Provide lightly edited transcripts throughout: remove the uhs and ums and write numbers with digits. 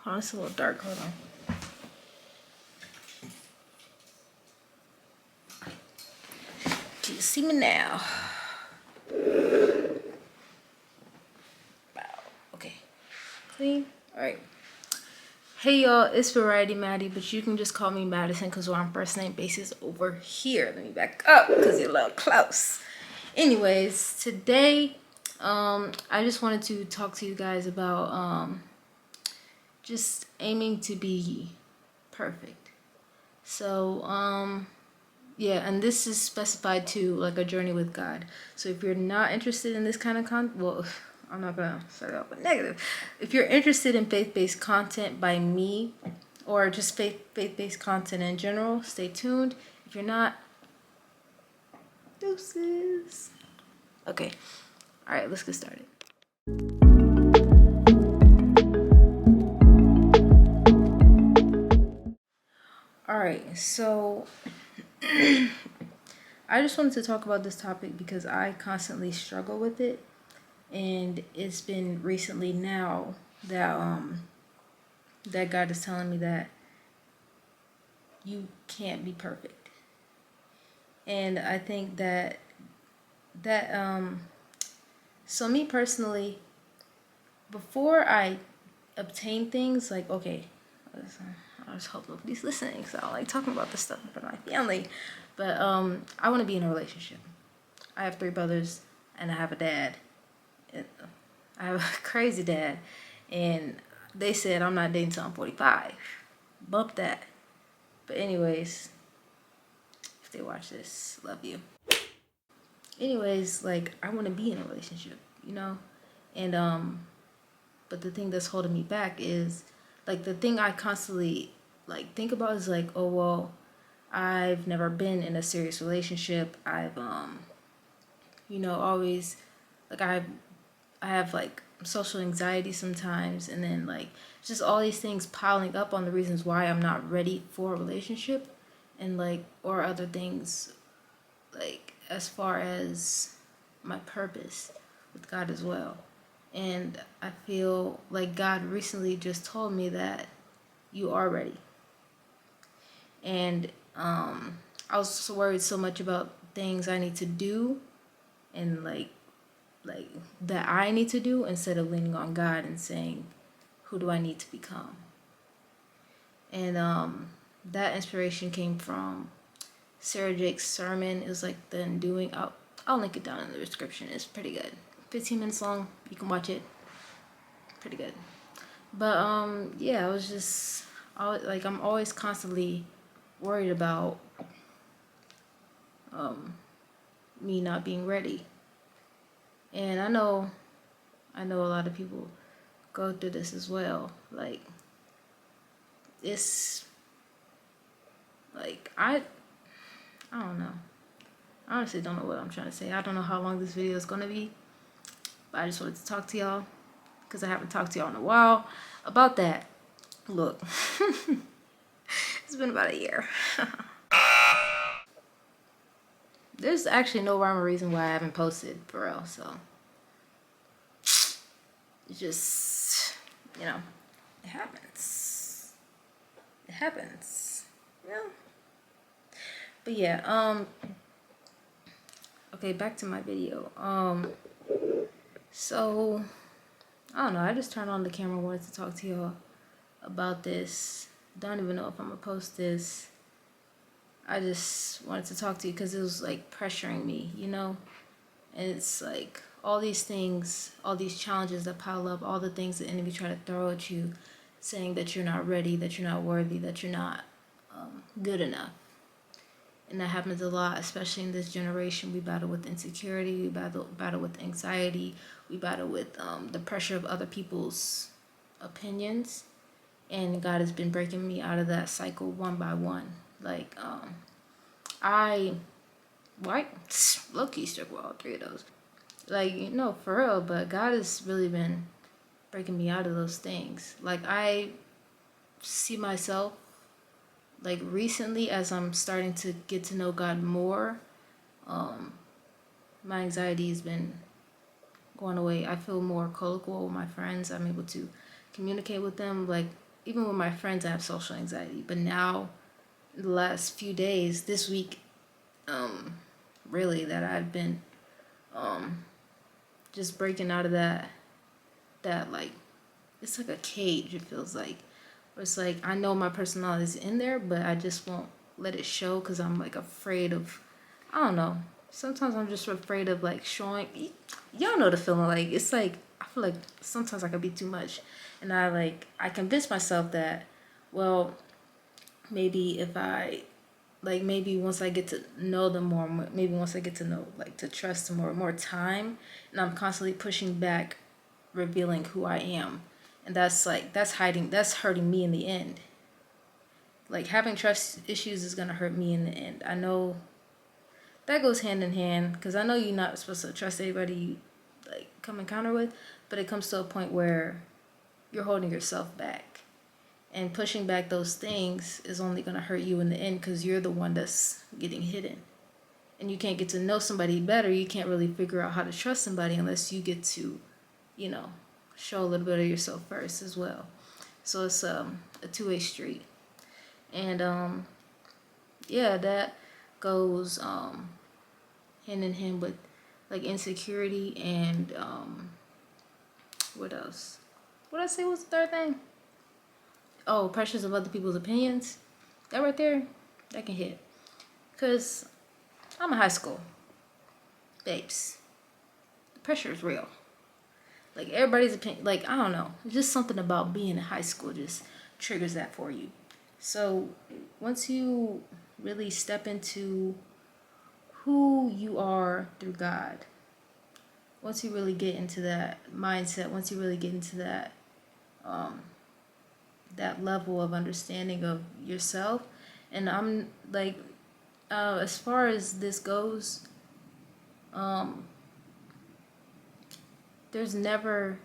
Oh, it's a little dark. Hold on. Do you see me now? Wow. Okay. Clean. All right. Hey y'all, it's Variety Maddie, but you can just call me Madison because we're on first name basis over here. Let me back up because you're a little close. Anyways, today, I just wanted to talk to you guys about just aiming to be perfect. So, yeah, and this is specified to like a journey with God. So if you're not interested in this kind of well, I'm not gonna start off with negative. If you're interested in faith-based content by me, or just faith-based content in general, stay tuned. If you're not, deuces. Okay, all right, let's get started. All right, so I just wanted to talk about this topic because I constantly struggle with it, and it's been recently now that that God is telling me that you can't be perfect. And I think that so me personally, before I obtain things, like, okay, I just hope nobody's listening, so I don't like talking about this stuff with my family, but I want to be in a relationship. I have 3 brothers and I have a dad. I have a crazy dad, and they said I'm not dating until I'm 45. Bump that. But anyways, if they watch this, love you. Anyways, like, I want to be in a relationship, you know? And but the thing that's holding me back is, like, the thing I constantly like think about is like, oh well, I've never been in a serious relationship. I've you know, always, like, I have like social anxiety sometimes, and then like just all these things piling up on the reasons why I'm not ready for a relationship, and like, or other things, like as far as my purpose with God as well. And I feel like God recently just told me that you are ready. And I was so worried so much about things I need to do, and like that I need to do, instead of leaning on God and saying, who do I need to become? And that inspiration came from Sarah Jake's sermon. It was like the Undoing. I'll link it down in the description. It's pretty good. 15 minutes long. You can watch it. Pretty good. But yeah, I was just like, I'm always constantly worried about me not being ready. And I know a lot of people go through this as well. Like, it's like, I don't know. I honestly don't know what I'm trying to say. I don't know how long this video is gonna be, but I just wanted to talk to y'all because I haven't talked to y'all in a while about that. Look, it's been about a year. There's actually no rhyme or reason why I haven't posted, for real. So it's just, you know, it happens. It happens. You know. But yeah, okay, back to my video. So I don't know, I just turned on the camera, wanted to talk to y'all about this. Don't even know if I'm gonna post this. I just wanted to talk to you because it was like pressuring me, you know? And it's like all these things, all these challenges that pile up, all the things the enemy try to throw at you, saying that you're not ready, that you're not worthy, that you're not good enough. And that happens a lot, especially in this generation. We battle with insecurity, we battle with anxiety, we battle with the pressure of other people's opinions. And God has been breaking me out of that cycle one by one. Like, I low-key stuck with all 3 of those. Like, you know, for real, but God has really been breaking me out of those things. Like, I see myself, like, recently, as I'm starting to get to know God more, my anxiety has been going away. I feel more colloquial with my friends. I'm able to communicate with them. Like, even with my friends, I have social anxiety. But now, the last few days, this week, really, that I've been just breaking out of that like, it's like a cage, it feels like. Where it's like, I know my personality is in there, but I just won't let it show because I'm like afraid of, I don't know. Sometimes I'm just afraid of like showing, y'all know the feeling. Like, it's like, I feel like sometimes I can be too much. And I convince myself that, well, maybe if I, like, maybe once I get to know them more, maybe once I get to know, like, to trust them more time, and I'm constantly pushing back, revealing who I am. And that's like, that's hurting me in the end. Like, having trust issues is gonna hurt me in the end. I know that goes hand in hand, because I know you're not supposed to trust anybody you, like, come encounter with, but it comes to a point where you're holding yourself back. And pushing back those things is only going to hurt you in the end because you're the one that's getting hidden. And you can't get to know somebody better. You can't really figure out how to trust somebody unless you get to, you know, show a little bit of yourself first as well. So it's a two-way street. And yeah, that goes hand in hand with like insecurity and what else? What did I say was the third thing? Oh, pressures of other people's opinions. That right there, that can hit. Because I'm in high school. Babes. The pressure is real. Like, everybody's opinion, like, I don't know. Just something about being in high school just triggers that for you. So, once you really step into who you are through God, once you really get into that mindset, once you really get into that, that level of understanding of yourself, and I'm like, as far as this goes, there's never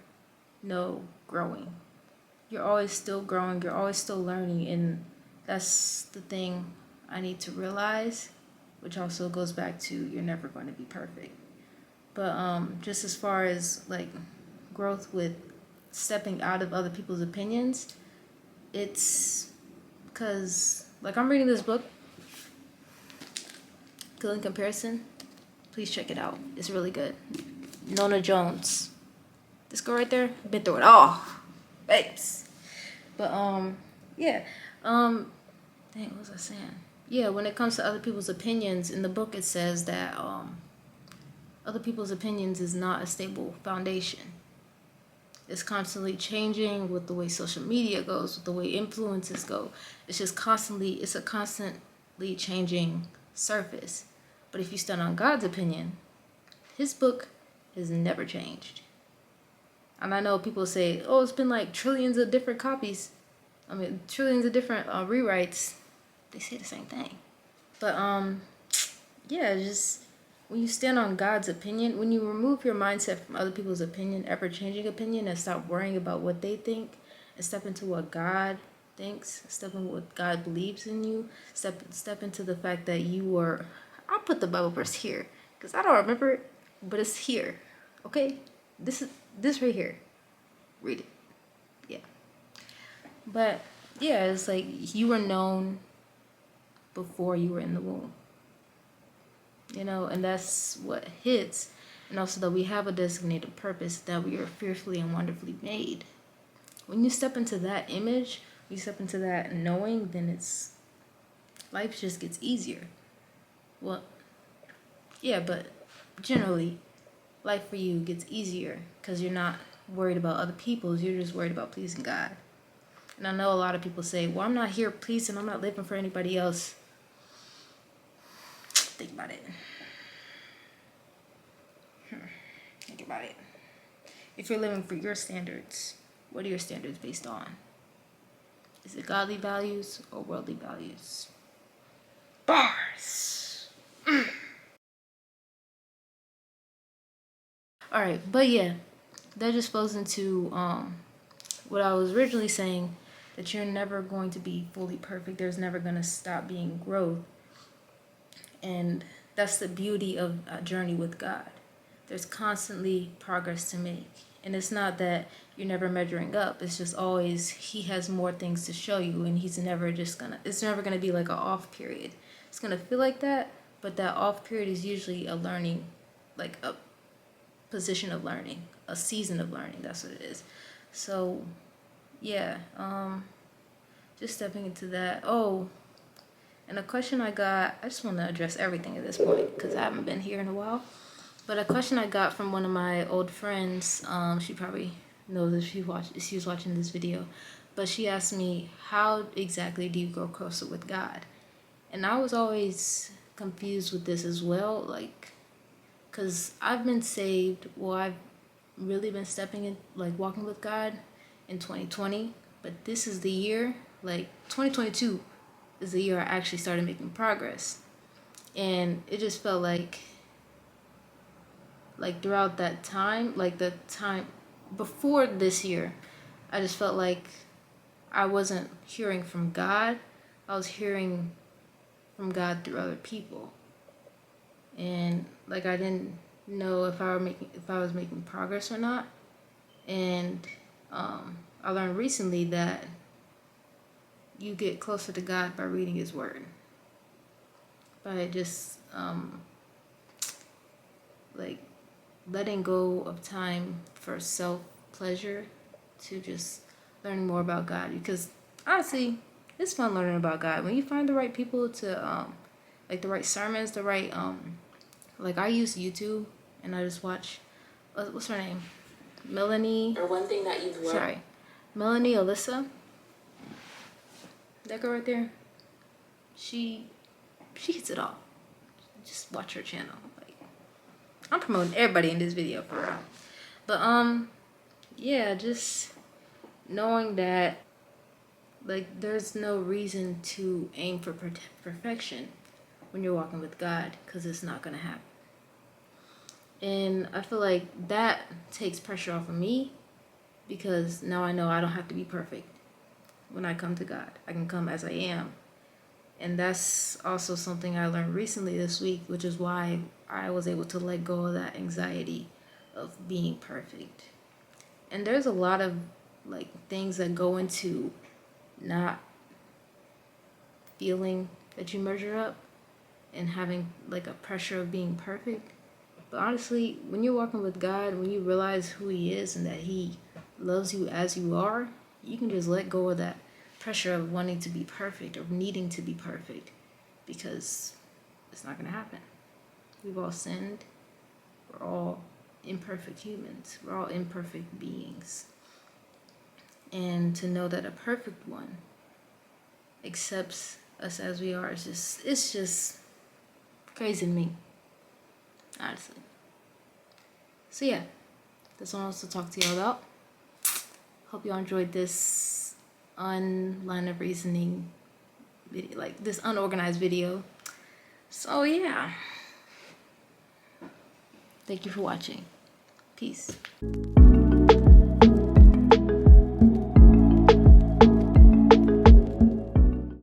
no growing. You're always still growing, you're always still learning, and that's the thing I need to realize, which also goes back to you're never going to be perfect. But just as far as like growth with stepping out of other people's opinions, it's because like I'm reading this book, Killing Comparison. Please check it out. It's really good. Nona Jones. This girl right there, been through it all. Babes. But yeah. Dang, what was I saying? Yeah, when it comes to other people's opinions, in the book it says that other people's opinions is not a stable foundation. It's constantly changing with the way social media goes, with the way influences go. It's just it's a constantly changing surface. But if you stand on God's opinion, his book has never changed. And I know people say, oh, it's been like trillions of different copies. I mean, trillions of different rewrites. They say the same thing. But, yeah, just when you stand on God's opinion, when you remove your mindset from other people's opinion, ever-changing opinion, and stop worrying about what they think, and step into what God thinks, step into what God believes in you, step into the fact that you are, I'll put the Bible verse here, because I don't remember it, but it's here, okay? This right here. Read it. Yeah. But, yeah, it's like you were known before you were in the womb. You know, and that's what hits. And also that we have a designated purpose, that we are fearfully and wonderfully made. When you step into that image, you step into that knowing, then life just gets easier. Well, yeah, but generally, life for you gets easier because you're not worried about other people's, you're just worried about pleasing God. And I know a lot of people say, well, I'm not here pleasing, I'm not living for anybody else. Think about it. Think about it. If you're living for your standards, what are your standards based on? Is it godly values or worldly values? Bars! Alright, but yeah, that just flows into what I was originally saying, that you're never going to be fully perfect. There's never going to stop being growth. And that's the beauty of a journey with God. There's constantly progress to make. And it's not that you're never measuring up. It's just always he has more things to show you, and he's never just gonna, it's never gonna be like an off period. It's gonna feel like that, but that off period is usually a learning, like a position of learning, a season of learning. That's what it is. So yeah, just stepping into that. Oh, and a question I got, I just want to address everything at this point because I haven't been here in a while. But a question I got from one of my old friends, she probably knows if she was watching this video, but she asked me, how exactly do you grow closer with God? And I was always confused with this as well, like, because I've been saved, well, I've really been stepping in, like, walking with God in 2020, but this is the year, like, 2022 is the year I actually started making progress. And it just felt like throughout that time, like the time before this year, I just felt like I wasn't hearing from God. I was hearing from God through other people. And like I didn't know if I was making progress or not. And I learned recently that you get closer to God by reading his word. By just like letting go of time for self-pleasure to just learning more about God. Because honestly, it's fun learning about God. When you find the right people to, like the right sermons, the right, like I use YouTube and I just watch, what's her name? Melanie. Or one thing that you've learned. Sorry. Melanie Alyssa. That girl right there. She hits it all. Just watch her channel. I'm promoting everybody in this video for real. But yeah, just knowing that like there's no reason to aim for perfection when you're walking with God, because it's not gonna happen. And I feel like that takes pressure off of me, because now I know I don't have to be perfect when I come to God. I can come as I am. And that's also something I learned recently this week, which is why I was able to let go of that anxiety of being perfect. And there's a lot of like things that go into not feeling that you measure up and having like a pressure of being perfect. But honestly, when you're walking with God, when you realize who he is and that he loves you as you are, you can just let go of that pressure of wanting to be perfect or needing to be perfect, because it's not going to happen. We've all sinned. We're all imperfect humans. We're all imperfect beings. And to know that a perfect one accepts us as we are, it's just crazy to me, honestly. So yeah, that's what I was to talk to y'all about. Hope y'all enjoyed this line of reasoning video, like this unorganized video. So yeah, thank you for watching. Peace.